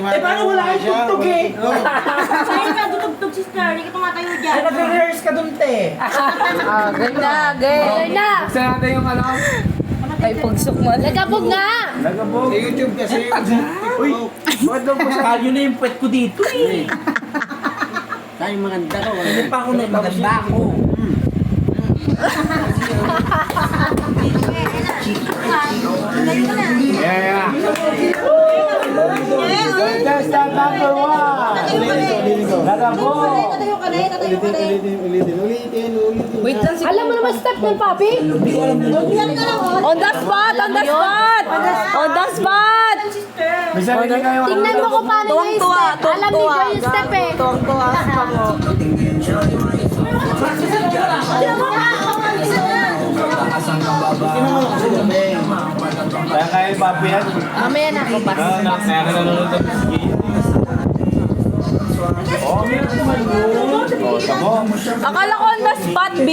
paano wala kang tugtog eh? Sa'yo ka tutugtog, sister. Hindi ka tumatayo dyan. Ay, nag-rehearse ka dun, te. Game na, game na. Buksan natin yung ano. Ay, pugsok mo. Nagkapog nga. Sa YouTube kasi. Uy, bakit daw po sa kalyo na yung puwet ko dito eh? Tayo maganda ko. Hindi pa ako na maganda ako. Yeah. Contestant number 1. Lalabog. Tatayo ka na eh, tatayo ka na eh. Wait lang si... Alam mo naman step ng papi? Yan ka lang, oh. On the spot! On the spot! On the spot! Sister. May sarili kayo. Tingnan mo kung paano yung step. Alam ni Joy yung step eh. Tuwang-tuwa sa mo. Kaya kayo, papi yan. Mamaya na ako pa. Kaya ka nanonood ng ski. Oh, tamo. Akala ko on the spot, B.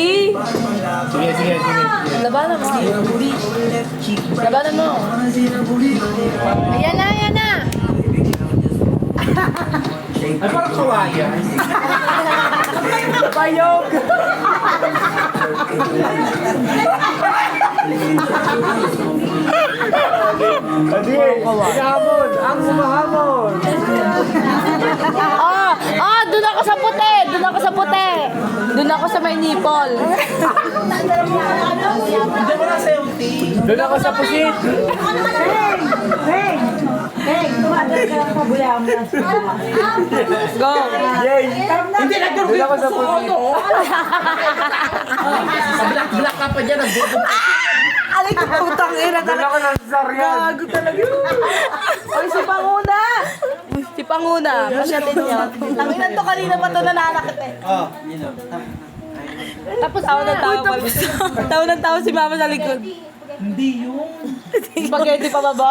Sige, sige, sige. Labanan mo. Labanan mo. Ayan na, ayan na. Ay, parang kawayan. Bayog. Sige, humahamon. Ang humahamon. Doon ako sa puti. Doon ako sa puti. Doon ako sa may nipple. Hindi mo na sa'yo, T. Doon ako sa pusit. Go. Yay! Hindi, nagkaroon Doon ako sa pusit. Black ka pa dyan, nagbubuti. Alay ko putang ina Doon ako nasasaryan. Oy, si Panguna! Si Panguna, pasyatin niyo. Tanginan to kanina pa to nananakit eh. Oh, yun o. Tapos tawa ng tawa. Tawa ng tawa si mama sa likod. Hindi yun. Spaghetti pa ba?